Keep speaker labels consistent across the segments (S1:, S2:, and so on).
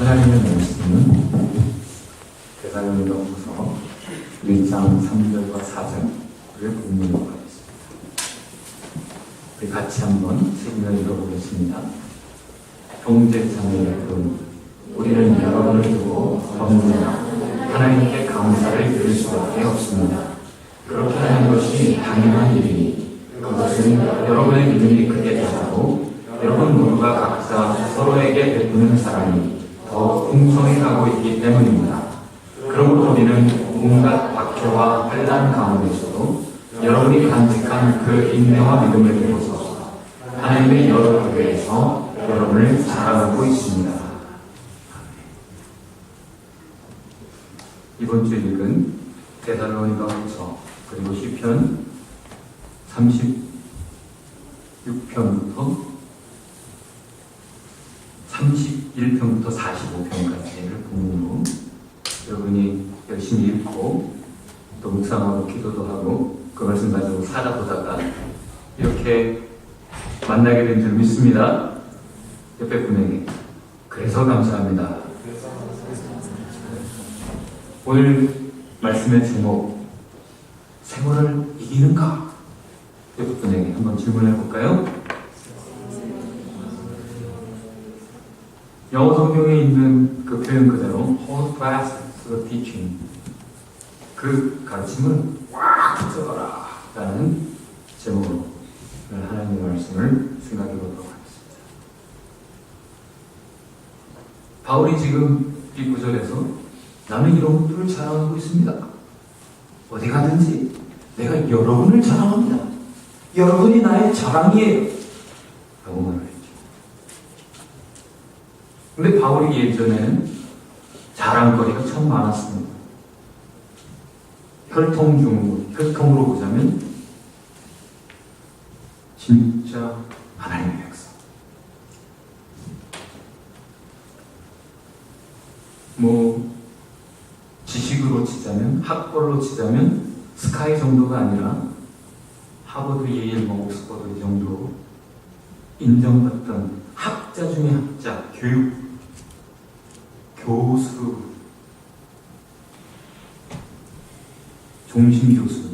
S1: 하나님의 말씀은 데살로니가후서 1장 3절과 4절을 본문으로 하겠습니다. 우리 같이 한번 책임을 읽어보겠습니다. 형제자매 여러분, 우리는 여러분을 두고 너무나 하나님께 감사를 드릴 수밖에 없습니다. 그렇게 하는 것이 당연한 일이니 그것은 여러분의 믿음이 크게 자라고 여러분 모두가 각자 서로에게 베푸는 사랑이 더 풍성해 가고 있기 때문입니다. 그러므로 우리는 온갖 박해와 환난 가운데서도 여러분이 간직한 그 인내와 믿음을 보고서 하나님의 여러 교회에서 여러분을 사랑하고 있습니다. 이번 주 읽은 데살로니가후서 그리고 시편 36편부터 31편부터 45편까지를 본문으로 여러분이 열심히 읽고 또 묵상하고 기도도 하고 그 말씀 가지고 살아보다가 이렇게 만나게 된 줄 믿습니다. 옆에 분에게 그래서 감사합니다. 오늘 말씀의 제목, 세월을 이기는가? 옆에 분에게 한번 질문해 볼까요? 영어 성경에 있는 그 표현 그대로 hold fast to the teaching, 그 가르침을 꽉 붙잡아라 라는 제목으로 하나님의 말씀을 생각해 보도록 하겠습니다. 바울이 지금 이 구절에서 나는 이런 것들을 자랑하고 있습니다. 어디 가든지 내가 여러분을 자랑합니다. 여러분이 나의 자랑이에요 라고 말을 했죠. 근데 바울이 예전에는 자랑거리가 참 많았습니다. 혈통으로 보자면 진짜 하나님의 백성. 지식으로 치자면, 학벌로 치자면 스카이 정도가 아니라 하버드, 예일, 옥스퍼드 이 정도로 인정받던 학자 중에 학자, 교수, 종신 교수,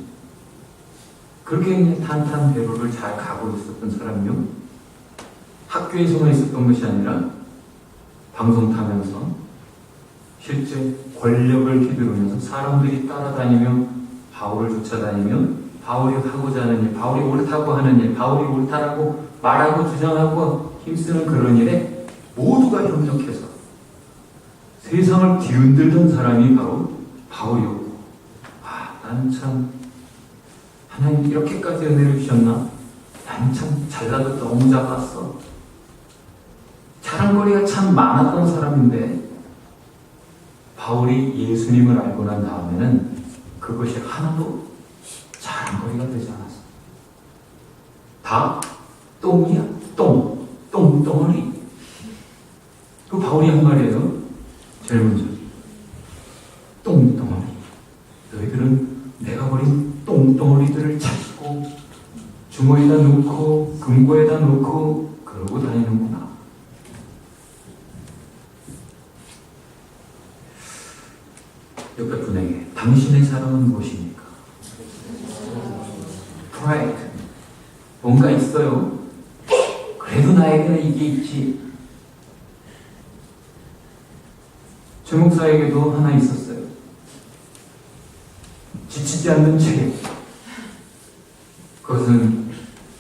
S1: 그렇게 그냥 탄탄대로를 잘 가고 있었던 사람이요. 학교에서만 있었던 것이 아니라 방송 타면서 실제 권력을 휘두르면서 사람들이 따라다니며 바울을 쫓아다니며 바울이 하고자 하는 일, 바울이 옳다고 하는 일, 바울이 옳다라고 말하고 주장하고 힘쓰는 그런 일에 모두가 협력해서 세상을 뒤흔들던 사람이 바로 바울이었고, 난 참 하나님 이렇게까지 은혜를 주셨나? 난 참 잘나도 너무 작았어. 자랑거리가 참 많았던 사람인데 바울이 예수님을 알고 난 다음에는 그것이 하나도 자랑거리가 되지 않았어. 다 똥이야. 똥덩어리. 그 바울이 한 말이에요. 제일 먼저 똥덩어리. 너희들은 내가 버린 똥덩어리들을 찾고 주머니에다 놓고 금고에다 놓고 그러고 다니는구나. 옆에 분에게 당신의 사랑은 무엇입니까? pride. 뭔가 있어요. 그래도 나에게는 이게 있지. 주목사에게도 하나 있었어요. 지치지 않는 책임. 그것은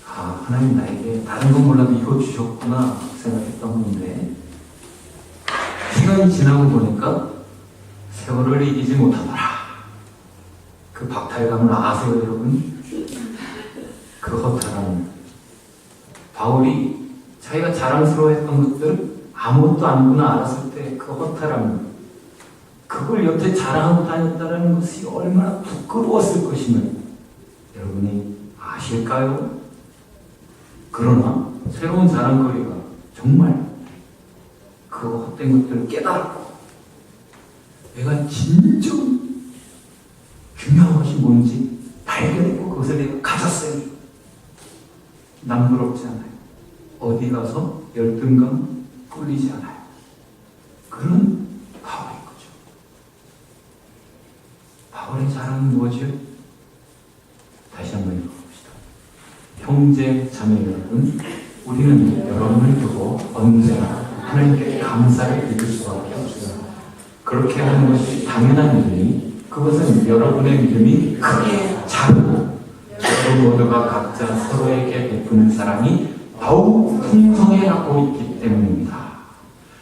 S1: 하나님 나에게 다른 건 몰라도 이거 주셨구나 생각했던 건데 시간이 지나고 보니까 세월을 이기지 못하더라. 그 박탈감을 아세요 여러분? 그 허탈함. 바울이 자기가 자랑스러워했던 것들 아무것도 아니구나 알았을 때 그 허탈함, 그걸 여태 자랑하고 다녔다는 것이 얼마나 부끄러웠을 것이면 여러분이 아실까요? 그러나 새로운 자랑거리가 정말 그 헛된 것들을 깨달았고 내가 진정 중요한 것이 뭔지 발견했고 그것을 내가 가졌어요. 남부럽지 않아요. 어디 가서 열등감 꿀리지 않아요. 그런 바울인 거죠. 바울의 자랑은 뭐죠? 다시 한번 읽어봅시다. 형제 자매 여러분, 우리는 여러분을 두고 언제나 하나님께 감사를 드릴 수밖에 없어요. 그렇게 하는 것이 당연한 일이니 그것은 여러분의 믿음이 크게 자르고 여러분 모두가 각자 서로에게 베푸는 사랑이 더욱 풍성해가고 있기 때문입니다.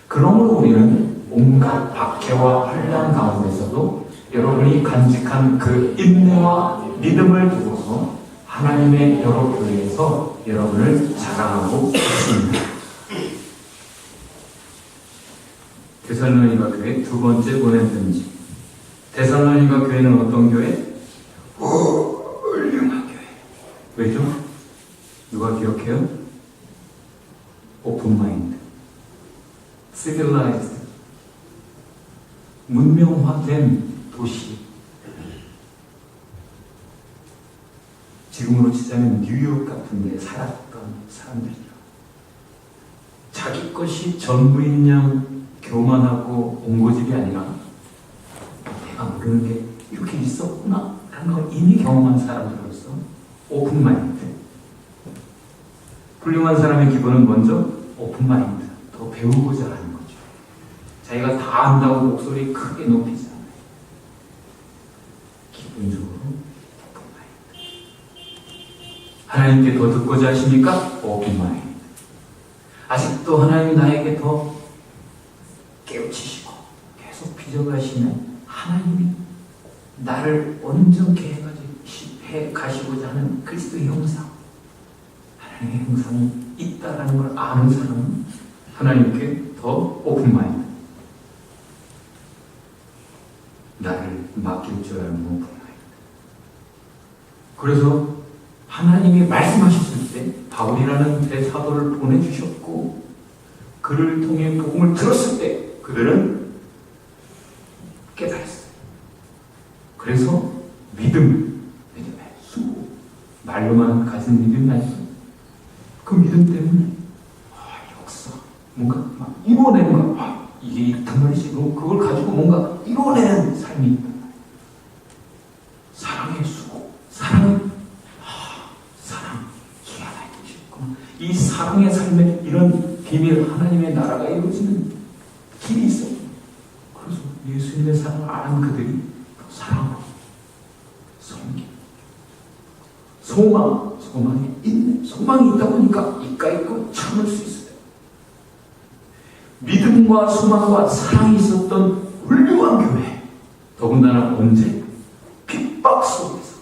S1: 그러므로 우리는 온갖 박해와 환난 가운데서도 여러분이 간직한 그 인내와 믿음을 두고서 하나님의 여러 교회에서 여러분을 자랑하고 있습니다. 데살로니가 교회 두 번째 보낸 편지. 데살로니가 교회는 어떤 교회? 훌륭한 교회. 왜죠? 누가 기억해요? 오픈 마인드, civilized, 문명화된 도시. 지금으로 치자면 뉴욕 같은 데 살았던 사람들이요. 자기 것이 전부인 양 교만하고 옹고집이 아니라 내가 모르는 게 이렇게 있었구나 라는 걸 이미 경험한 사람들로서 오픈 마인드. 훌륭한 사람의 기본은 먼저 오픈 마인드, 더 배우고자 하는 거죠. 자기가 다 안다고 목소리 크게 높이지 않아요. 기본적으로 오픈 마인드. 하나님께 더 듣고자 하십니까? 오픈 마인드. 아직도 하나님 나에게 더 깨우치시고 계속 빚어가시는 하나님이 나를 온전케 해가시고자 하는 그리스도의 형상, 하나님의 형상이 있다라는 걸 아는 사람은 하나님께 더 오픈 마인드, 나를 맡길 줄 아는 오픈 마인드. 그래서 하나님이 말씀하셨을 때 바울이라는 대사도를 보내주셨고 그를 통해 복음을 들었을 때 그들은 깨달았어요. 그래서 믿음의 수고, 말로만 가진 믿음이 아니고 그 믿음 때문에 역사, 뭔가 막 이뤄내는 거, 이게 있단 말이지. 그걸 가지고 뭔가 이뤄내는 삶이 있단 말이에요. 사랑의 수고, 사랑 희한하게 있구나. 이 사랑의 삶에 이런 비밀, 하나님의 나라가 이루어지는 길이 있어요. 그래서 예수님의 사랑을 아는 그들이 사랑으로 섬기, 소망이 있네. 소망이 있다 보니까 이까 있고 참을 수 있어요. 믿음과 소망과 사랑이 있었던 훌륭한 교회. 더군다나 언제? 핍박 속에서.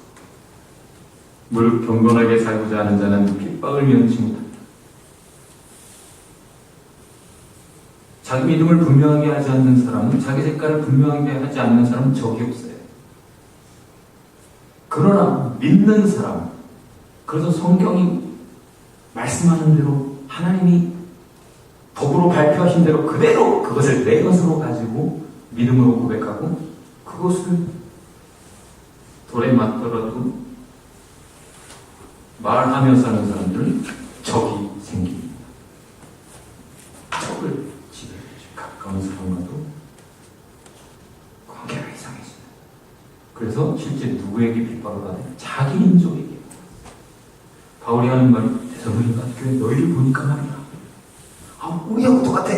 S1: 물 경건하게 살고자 하는 자는 핍박을 면치 못한다. 자기 믿음을 분명하게 하지 않는 사람은, 자기 색깔을 분명하게 하지 않는 사람은 적이 없어요. 그러나 믿는 사람, 그래서 성경이 말씀하는 대로 하나님이 법으로 발표하신 대로 그대로 그것을 내 것으로 가지고 믿음으로 고백하고 그것을 돌에 맞더라도 말하며 사는 사람들은 적이 생깁니다. 적을 지배해주죠. 가까운 사람과도 관계가 이상해집니다. 그래서 실제 누구에게 핍박을 받아요? 자기 민족에게. 바울이 하는 말이 데살로니가 교회 너희를 보니까 말이야. 우리하고 똑같아.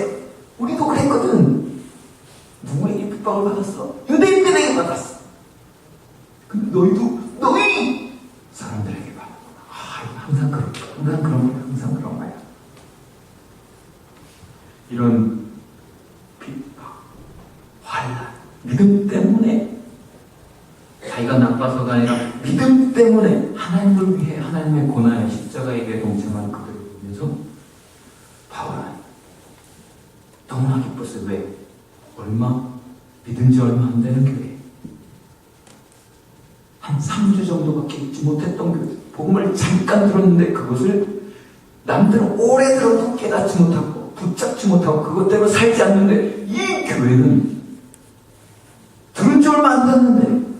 S1: 우리도 그랬거든. 누구에게 핍박을 받았어? 유대인들에게 받았어. 근데 너희 사람들에게 받았구나. 항상 그런 거야. 이런 핍박, 환난, 믿음 때문에, 자기가 나빠서가 아니라 믿음 때문에 하나님을 위해 하나님의 고난의 십자가에게 동참한 그들을 위해서 바울은 너무나 기뻤어요. 왜? 믿은 지 얼마 안 되는 교회, 한 3주 정도밖에 있지 못했던 교회, 복음을 잠깐 들었는데 그것을 남들은 오래 들어도 깨닫지 못하고 붙잡지 못하고 그것대로 살지 않는데, 이 교회는 들은 지 얼마 안 됐는데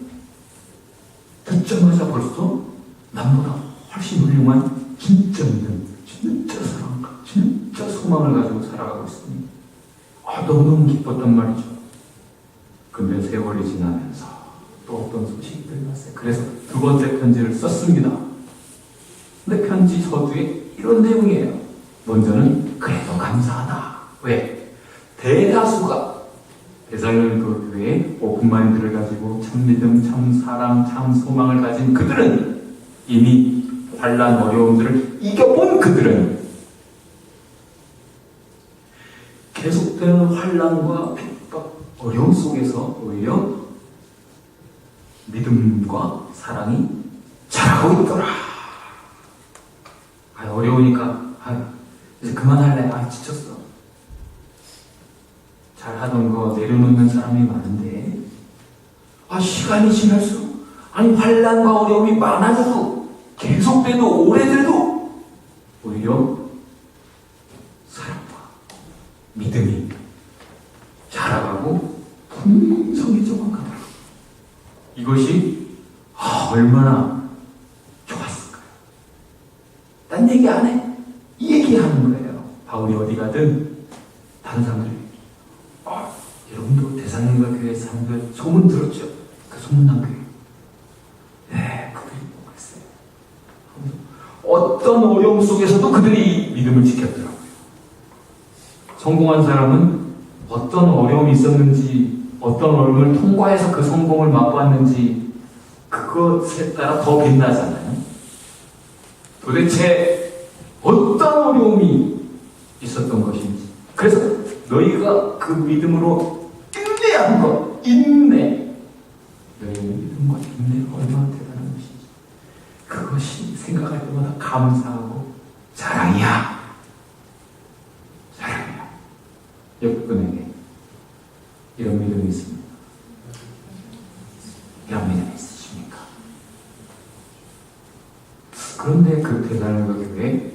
S1: 듣자마자 벌써 남보다 훨씬 훌륭한 진짜 믿음, 진짜 사랑과 진짜 소망을 가지고 살아가고 있으니 너무너무 기뻤단 말이죠. 근데 세월이 지나면서 또 어떤 소식이 들렸어요. 그래서 두 번째 편지를 썼습니다. 근데 편지 서두에 이런 내용이에요. 먼저는 그래도 감사하다. 왜? 대다수가 데살로니가 교회에 오픈 마인드를 가지고 참 믿음, 참 사랑, 참 소망을 가진 그들은 이미 환난 어려움들을 이겨본 그들은 계속되는 환난과 핍박, 어려움 속에서 오히려 믿음과 사랑이 자라고 있더라. 어려우니까 이제 그만할래. 지쳤어. 잘하던 거 내려놓는 사람이 많은데 시간이 지날수록 환난과 어려움이 많아져도 계속돼도 오래돼도 오히려 사랑과 믿음이 자라가고 풍성해져만 가더라고요. 이것이 얼마나 좋았을까요? 딴 얘기 안 해. 이 얘기하는 거예요. 바울이 어디 가든 다른 사람들이 여러분도 데살로니가 교회 사람들 소문 들었죠? 그 소문난 교회. 네, 그들이 그랬어요. 어떤 어려움 속에서도 그들이 믿음을 지켰더라고요. 성공한 사람은 어떤 어려움이 있었는지, 어떤 어려움을 통과해서 그 성공을 맛보았는지 그것에 따라 더 빛나잖아요. 도대체 어떤 어려움이 있었던 것인지. 그래서 너희가 그 믿음으로 인내한 것, 인내. 너희의 믿음과 인내가 얼마나 대단한 것인지. 그것이 생각할 때마다 감사하고 자랑이야. 자랑이야. 여러분에게 이런 믿음이 있습니다. 이런 믿음이 있으십니까? 그런데 그 데살로니가 교회에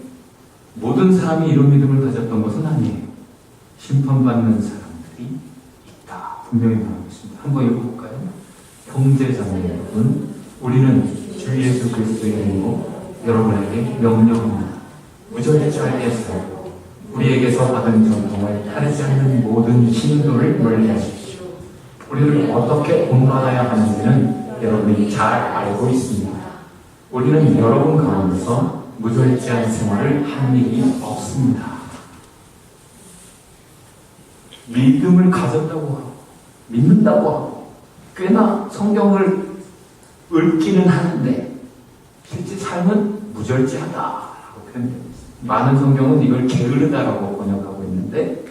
S1: 모든 사람이 이런 믿음을 가졌던 것은 아니에요. 심판받는 사람들이 있다. 분명히 말하고 있습니다. 한번 읽어볼까요? 형제자매 여러분, 우리는 주 예수 그리스도의 이름으로 여러분에게 명령합니다. 무절제하게 살고 우리에게서 받은 전통을 따르지 않는 모든 신도를 멀리하십시오. 우리를 어떻게 본받아야 하는지는 여러분이 잘 알고 있습니다. 우리는 여러분 가운데서 무절제한 생활을 한 일이 없습니다. 믿음을 가졌다고 하고 믿는다고 하고 꽤나 성경을 읽기는 하는데 실제 삶은 무절제하다라고 표현되고 있습니다. 많은 성경은 이걸 게으르다라고 번역하고 있는데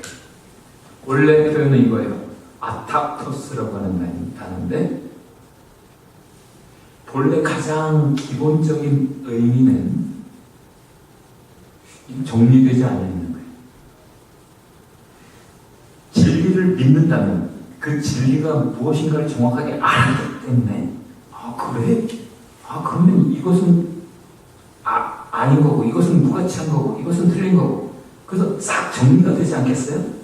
S1: 원래 표현은 이거예요. 아타토스라고 하는 단어인데 본래 가장 기본적인 의미는 정리되지 않아 있는 거예요. 진리를 믿는다면 그 진리가 무엇인가를 정확하게 알기 때문에 그래? 그러면 이것은 아닌 거고 이것은 무가치한 거고 이것은 틀린 거고 그래서 싹 정리가 되지 않겠어요?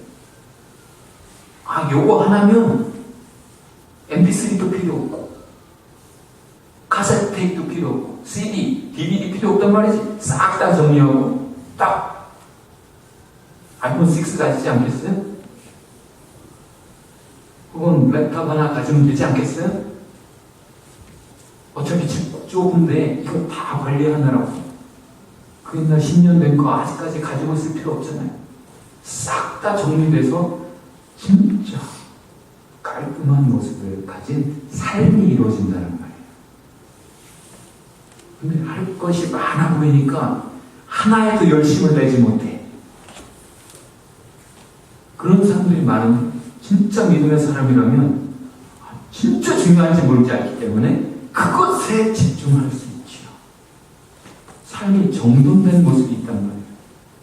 S1: 요거 하나면 MP3도 필요 없고 카세트 테이프도 필요 없고 CD, DVD 필요 없단 말이지. 싹 다 정리하고 딱 아이폰 6 가지지 않겠어요? 혹은 랩탑 하나 가지면 되지 않겠어요? 어차피 집 좁은데 이거 다 관리하느라고 그 옛날 10년 된 거 아직까지 가지고 있을 필요 없잖아요. 싹 다 정리돼서 진짜 깔끔한 모습을 가진 삶이 이루어진다는 말이에요. 근데 할 것이 많아 보이니까 하나에도 열심을 내지 못해. 그런 사람들이 많은 진짜 믿음의 사람이라면 진짜 중요한지 모르지 않기 때문에 그것에 집중할 수 있지요. 삶이 정돈된 모습이 있단 말이에요.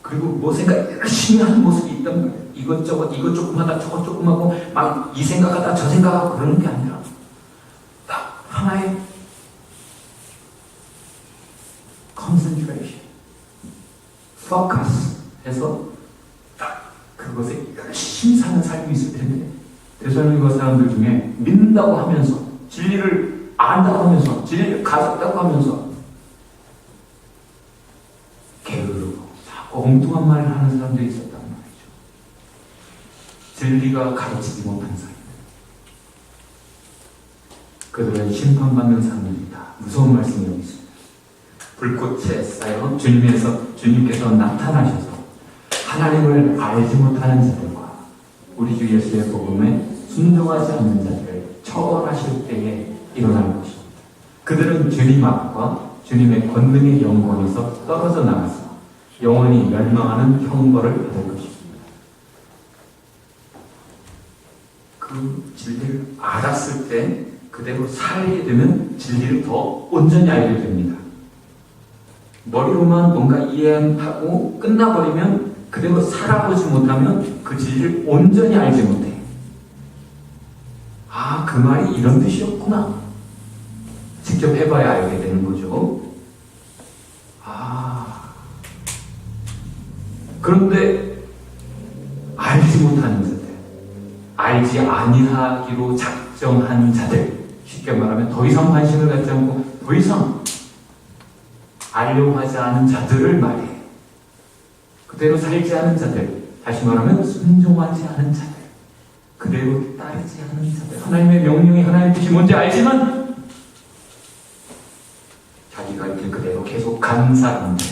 S1: 그리고 무엇인가 열심히 하는 모습이 있단 말이에요. 이것저것 이것 조금 하다 저것 조금 하고 막 이 생각하다 저 생각하고 그러는 게 아니라 딱 하나의 concentration, focus 해서 딱 그것에 열심히 사는 삶이 있을 텐데 데살로니가 사람들 중에 믿는다고 하면서 진리를 안다고 하면서 진리를 가졌다고 하면서 게으르고 자꾸 엉뚱한 말을 하는 사람들이 있었단 말이죠. 진리가 가르치지 못한 사람, 그들은 심판받는 사람들이다. 무서운 말씀이 여기 있습니다. 불꽃에 쌓여 주님께서 나타나셔서 하나님을 알지 못하는 자들과 우리 주 예수의 복음에 순종하지 않는 자들을 처벌하실 때에 일어날 것입니다. 그들은 주님 앞과 주님의 권능의 영광에서 떨어져 나가서 영원히 멸망하는 형벌을 받을 것입니다. 그 진리를 알았을 때 그대로 살게 되면 진리를 더 온전히 알게 됩니다. 머리로만 뭔가 이해하고 끝나버리면, 그대로 살아보지 못하면 그 진리를 온전히 알지 못해. 아, 그 말이 이런 뜻이었구나. 직접 해봐야 알게 되는 거죠. 그런데 알지 못하는 자들, 알지 아니하기로 작정한 자들, 쉽게 말하면 더 이상 관심을 갖지 않고 더 이상 알려고 하지 않은 자들을 말해. 그대로 살지 않은 자들, 다시 말하면 순종하지 않은 자들, 그대로 따르지 않은 자들, 하나님의 명령이 하나님의 뜻이 뭔지 알지만 자기가 이렇게 그대로 계속 간 사람들,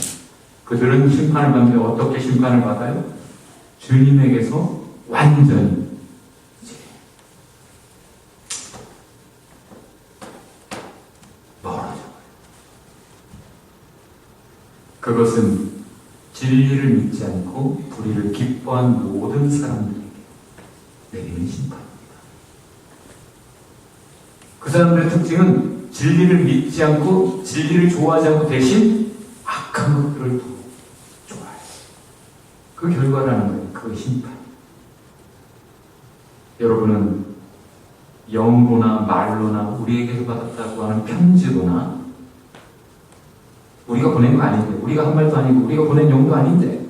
S1: 그들은 심판을 받는데 어떻게 심판을 받아요? 주님에게서 완전히 멀어져. 그것은 진리를 믿지 않고 불의를 기뻐한 모든 사람들에게 내리는 심판입니다. 그 사람들의 특징은 진리를 믿지 않고 진리를 좋아하지 않고 대신 악한 것들을 더 좋아해요. 그 결과라는 거예요. 그 심판. 여러분은 영로나 말로나 우리에게서 받았다고 하는 편지로나, 우리가 보낸 거 아닌데, 우리가 한 말도 아니고 우리가 보낸 영도 아닌데,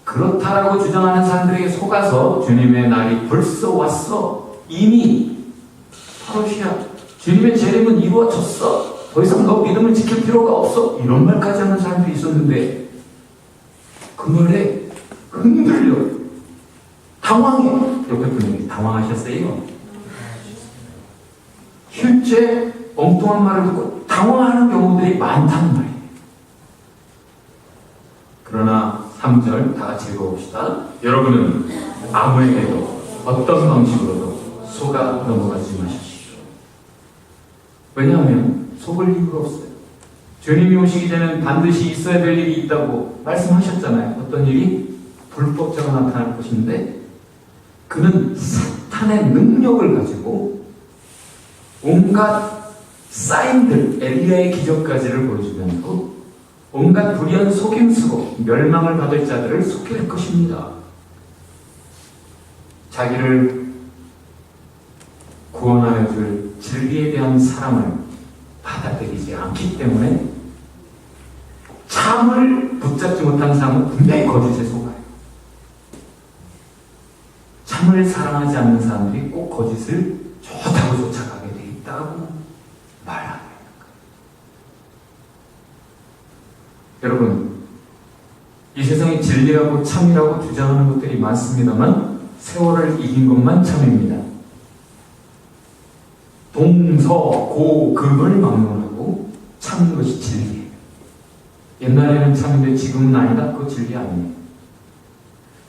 S1: 그렇다라고 주장하는 사람들에게 속아서 주님의 날이 벌써 왔어, 이미 파로시야, 주님의 재림은 이루어졌어, 더 이상 너 믿음을 지킬 필요가 없어, 이런 말까지 하는 사람들이 있었는데, 그 말에 흔들려 당황해. 옆에 분에게 당황하셨어요? 실제 엉뚱한 말을 듣고 당황하는 경우들이 많다는 말이에요. 그러나 3절 다 같이 읽어봅시다. 여러분은 아무에게도 어떤 방식으로도 속아 넘어가지 마십시오. 왜냐하면 속을 이유가 없어요. 주님이 오시기 전에는 반드시 있어야 될 일이 있다고 말씀하셨잖아요. 어떤 일이? 불법자가 나타날 것인데, 그는 사탄의 능력을 가지고 온갖 사인들, 엘리야의 기적까지를 보여주면서 온갖 불의한 속임수로 멸망을 받을 자들을 속일 것입니다. 자기를 구원하여 줄 진리에 대한 사랑을 받아들이지 않기 때문에 참을 붙잡지 못한 사람은 분명히 거짓에 속아요. 참을 사랑하지 않는 사람들이 꼭 거짓을 좋다고 쫓아가게 돼 있다고 말하는 거예요. 여러분, 이 세상에 진리라고 참이라고 주장하는 것들이 많습니다만 세월을 이긴 것만 참입니다. 동서고금을 막론하고 참는 것이 진리예요. 옛날에는 참인데 지금은 아니다. 그거 진리 아니에요.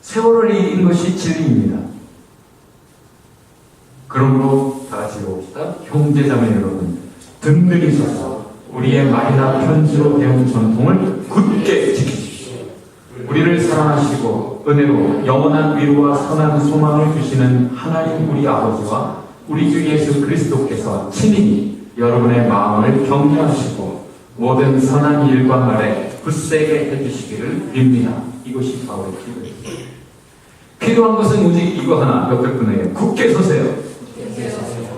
S1: 세월을 이긴 것이 진리입니다. 그러므로 다 같이 읽어봅시다. 형제자매 여러분, 든든히 서서 우리의 말이나 편지로 배운 전통을 굳게 지키십시오. 우리를 사랑하시고 은혜로 영원한 위로와 선한 소망을 주시는 하나님 우리 아버지와 우리 주 예수 그리스도께서 친히 여러분의 마음을 격려하시고 모든 선한 일과 말에 굳세게 해주시기를 빕니다. 이것이 바울의 기도입니다. 필요한 것은 오직 이거 하나. 옆에 분에게 굳게 서세요.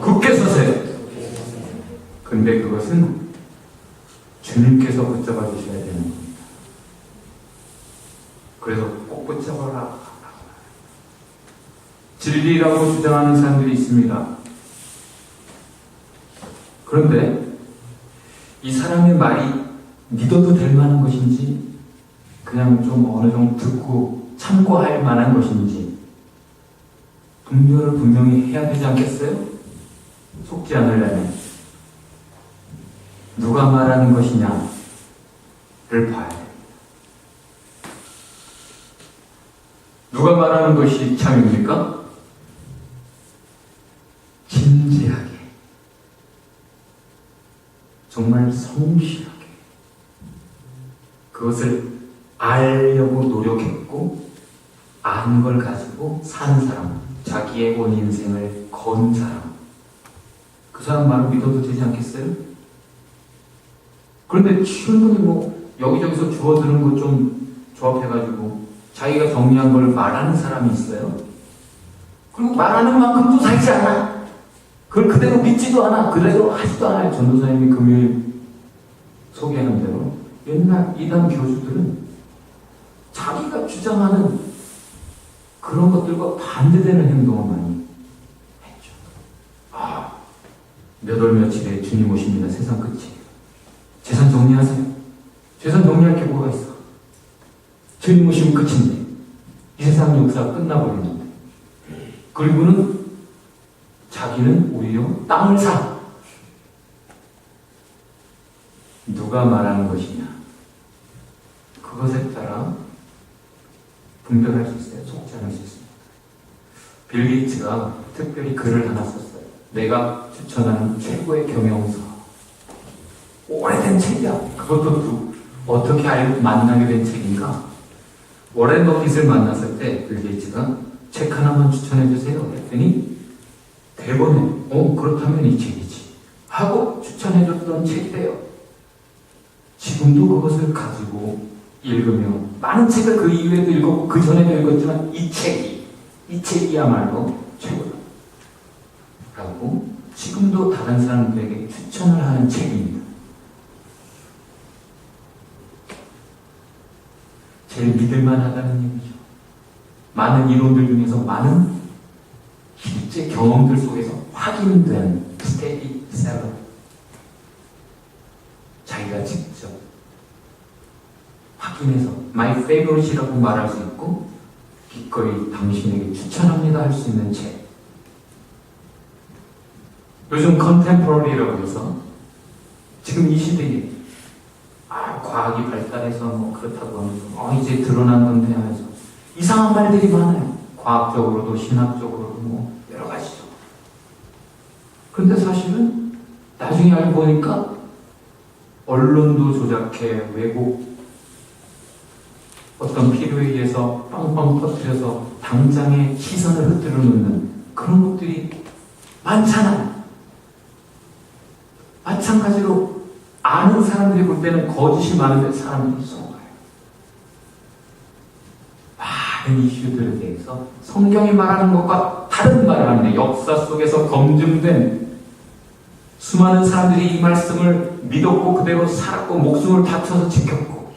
S1: 굳게 서세요. 근데 그것은 주님께서 붙잡아 주셔야 되는 겁니다. 그래서 꼭 붙잡아라. 진리라고 주장하는 사람들이 있습니다. 그런데 이 사람의 말이 믿어도 될 만한 것인지, 그냥 좀 어느 정도 듣고 참고할 만한 것인지, 분별을 분명히 해야 되지 않겠어요? 속지 않으려면 누가 말하는 것이냐를 봐야 돼요. 누가 말하는 것이 참입니까? 진지하게, 정말 성실하게 그것을 알려고 노력했고 아는 걸 가지고 사는 사람, 자기의 온 인생을 건 사람, 그 사람 말을 믿어도 되지 않겠어요? 그런데 충분히 여기저기서 주워드는 거 좀 조합해가지고 자기가 정리한 걸 말하는 사람이 있어요. 그리고 말하는 만큼도 살지 않아. 그걸 그대로 믿지도 않아. 그대로 하지도 않아요. 전도사님이 금요일 소개한 대로 옛날 이단 교주들은 자기가 주장하는 그런 것들과 반대되는 행동을 많이 했죠. 몇 월 며칠에 주님 오십니다. 세상 끝이에요. 재산 정리하세요. 재산 정리할 게 뭐가 있어? 주님 오시면 끝인데 이 세상 역사가 끝나버리는데, 그리고는 자기는 오히려 땅을 사. 누가 말하는 것이냐, 그것에 따라 분별할 수 있어요. 속지 않을 수 있습니다. 빌 게이츠가 특별히 글을 하나 썼어요. 내가 추천하는 최고의 경영서. 오래된 책이야. 그것도 어떻게 알고 만나게 된 책인가? 워렌 버핏을 만났을 때 빌 게이츠가 책 하나만 추천해 주세요 했더니 대본에 그렇다면 이 책이지 하고 추천해 줬던 책이래요. 지금도 그것을 가지고 읽으며, 많은 책을 그 이후에도 읽었고 그 전에도 읽었지만 이 책이야말로 최고다 라고 지금도 다른 사람들에게 추천을 하는 책입니다. 제일 믿을만하다는 얘기죠. 많은 이론들 중에서, 많은 실제 경험들 속에서 확인된 스테디셀러, 자기가 직접 확인해서 my favorite이라고 말할 수 있고 기꺼이 당신에게 추천합니다 할 수 있는 책. 요즘 컨템포러리라고 해서 지금 이 시대에 과학이 발달해서 그렇다고 하면서 이제 드러난 건데 하면서 이상한 말들이 많아요. 과학적으로도 신학적으로도 여러 가지죠. 그런데 사실은 나중에 알고 보니까 언론도 조작해, 왜곡, 어떤 필요에 의해서 빵빵 터뜨려서 당장의 시선을 흐트러 놓는 그런 것들이 많잖아요. 마찬가지로 아는 사람들이 볼 때는 거짓이 많은데 사람들이 속아요. 많은 이슈들에 대해서 성경이 말하는 것과 다른 말을 하는데, 역사 속에서 검증된 수많은 사람들이 이 말씀을 믿었고 그대로 살았고 목숨을 바쳐서 지켰고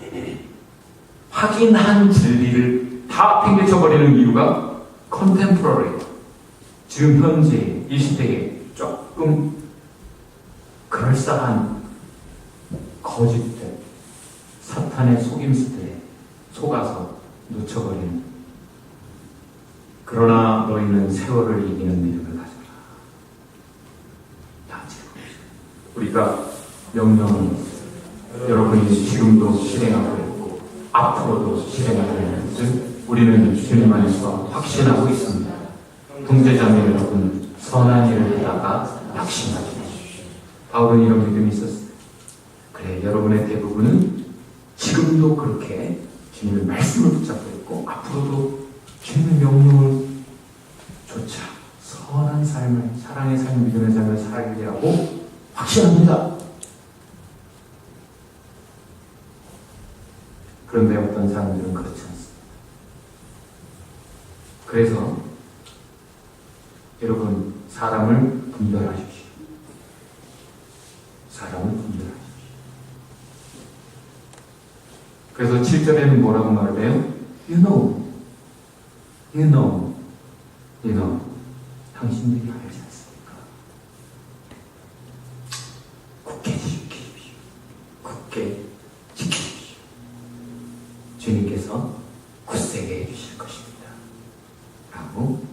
S1: 확인한 진리를 다 팽개쳐버리는 이유가 컨템포러리, 지금 현재 이 시대에 조금 그럴싸한 거짓들, 사탄의 속임수들에 속아서 놓쳐버리는. 그러나 너희는 세월을 이기는 믿음을 가져라. 다 제공입니다. 우리가 명령은 여러분이 지금도 실행하고 있고 앞으로도 실행하고 있는 것을 우리는 주님 안에서 확신하고 있습니다. 형제자매 여러분, 선한 일을 하다가 낙심하지 마십시오. 바울은 이런 믿음이 있었어요. 그래, 여러분의 대부분은 지금도 그렇게 주님의 말씀을 붙잡고 있고 앞으로도 주님의 명령을 조차 선한 삶을, 사랑의 삶, 믿음의 삶을 살리라고 확신합니다. 그런데 어떤 사람들은 그렇지 않습니다. 그래서 여러분, 사람을 분별하십시오. 사람을 분별하십시오. 그래서 7절에는 뭐라고 말을 해요? You know. 당신들이 알지 않습니까? 굳게 지키십시오. 굳게 지키십시오. 주님께서 굳세게 해주실 것입니다. 라고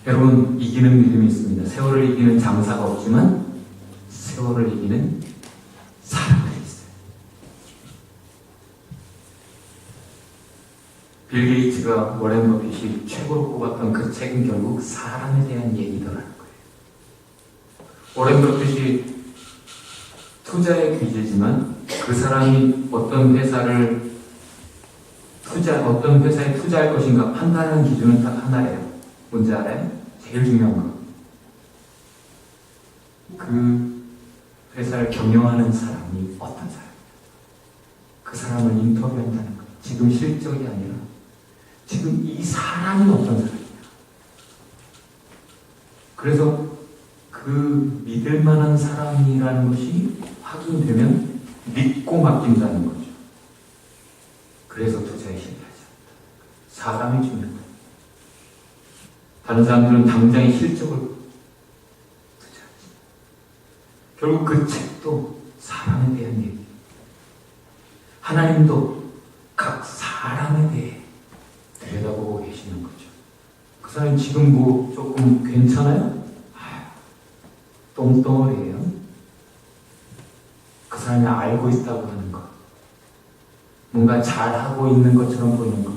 S1: 여러분, 이기는 믿음이 있습니다. 세월을 이기는 장사가 없지만 세월을 이기는 사람들이 있어요. 빌 게이츠가 워렌 버핏이 최고로 꼽았던 그 책은 결국 사람에 대한 얘기더라는 거예요. 워렌 버핏이 투자의 귀재지만 그 사람이 어떤 회사에 투자할 것인가 판단하는 기준은 딱 하나예요. 뭔지 알아요? 제일 중요한 거. 그 회사를 경영하는 사람이 어떤 사람이야? 그 사람을 인터뷰한다는 거예요. 지금 실적이 아니라 지금 이 사람이 어떤 사람이야? 그래서 그 믿을 만한 사람이라는 것이 확인되면 믿고 맡긴다는 거죠. 그래서 투자에 실패하지 않는다. 사람이 중요한 거예요. 다른 사람들은 당장의 실적을 투자하지. 결국 그 책도 사람에 대한 얘기. 하나님도 각 사람에 대해 들여다보고 계시는 거죠. 그 사람이 지금 뭐 조금 괜찮아요? 똥덩어리예요. 그 사람이 알고 있다고 하는 것, 뭔가 잘하고 있는 것처럼 보이는 것,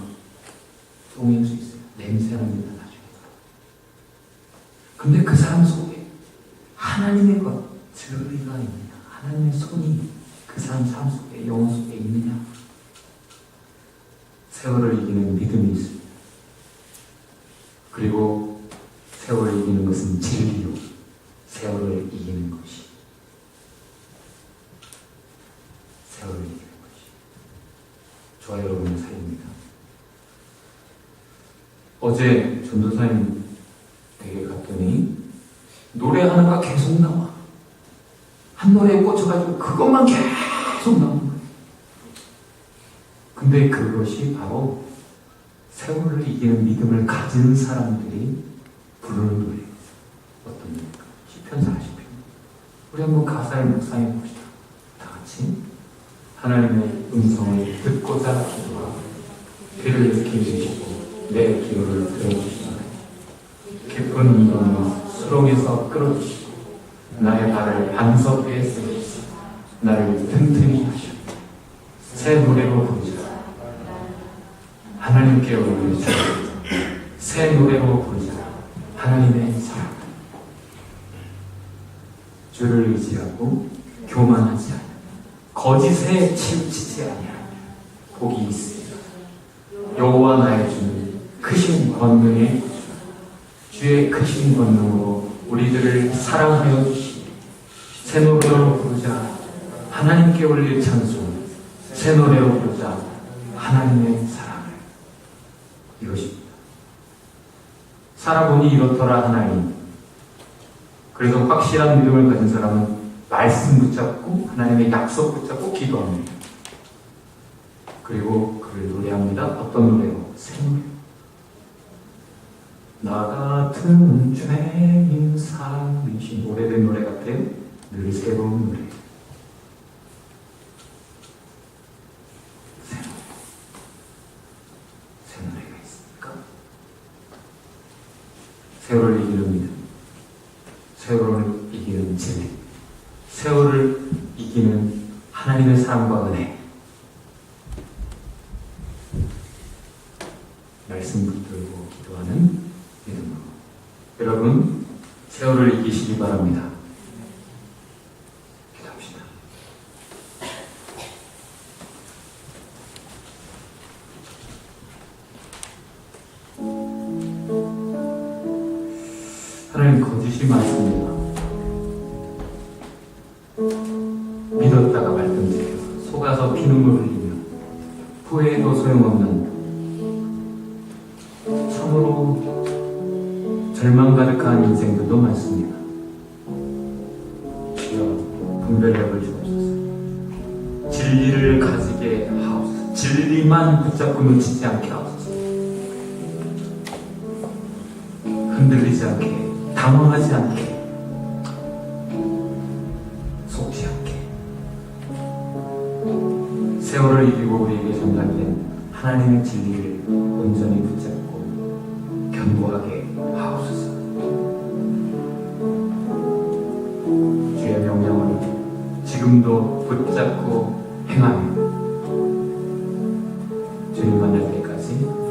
S1: 똥일 수 있어요. 냄새납니다, 나중에. 근데 그 사람 속에 하나님의 것, 진리가 있느냐, 하나님의 손이 그 사람 삶 속에, 영혼 속에 있느냐. 세월을 이기는 믿음이 있습니다. 그리고 세월을 이기는 것은 진리요. 세월을 이기는 것이. 세월을 이기는 것이. 저와 여러분의 삶입니다. 어제 전도사님 댁에 갔더니 노래하는가 계속 나와. 한 노래에 꽂혀가지고 그것만 계속 나오는 거예요. 근데 그것이 바로 세월을 이기는 믿음을 가진 사람들이 부르는 노래예요. 어떤 노래일까? 시편 40편. 우리 한번 가사를 묵상해 봅시다. 다 같이. 하나님의 음성을 듣고자 기도하고 귀를 기울이시고 내 기도를 들어주시고 깊은 문과 수렁에서 끌어주시고 나의 발을 반석 위에 세우시고 나를 튼튼히 하시고 새 노래로 부르자. 하나님께 올려주시고 새 노래로 부르자. 하나님의 사랑. 주를 의지하고 교만하지 않아. 거짓에 치우치지 아니하며 복이 있으리라. 여호와 나의 주는 크신 권능의 주의 크신 권능으로 우리들을 사랑하여 주시니 새 노래로 부르자. 하나님께 올릴 찬송. 새 노래로 부르자. 하나님의 사랑을. 이것입니다. 살아보니 이렇더라 하나님. 그래서 확실한 믿음을 가진 사람은 말씀 붙잡고 하나님의 약속 붙잡고 기도합니다. 그리고 그를 노래합니다. 어떤 노래요? 새 노래. 나 같은 죄인 살리신. 오래된 노래 같아요. 늘 새로운 노래. 새 노래. 새 노래가 있습니까? 세월을 이기는 믿음. 세월을 이기는 진리. 세월을 이기는 하나님의 사랑과 은혜. 말씀 붙들고 기도하는 믿음으로. 여러분, 세월을 이기시기 바랍니다. 기도합시다. 하나님, 거짓이 많습니다. 믿었다가 말끔해요. 속아서 피눈물 흘리며 후회해도 소용없는 참으로 절망 가득한 인생들도 많습니다. 주여, 분별력을 주옵소서. 진리를 가지게 하옵소서. 진리만 붙잡고 놓치지 않게 하옵소서. 흔들리지 않게, 당황하지 않게, 속지 않게. 세월을 이기고 우리에게 전달된 하나님의 진리를 온전히 붙잡고 견고하게 하옵소서. 지금도 붙잡고 행하며 주님 만날 때까지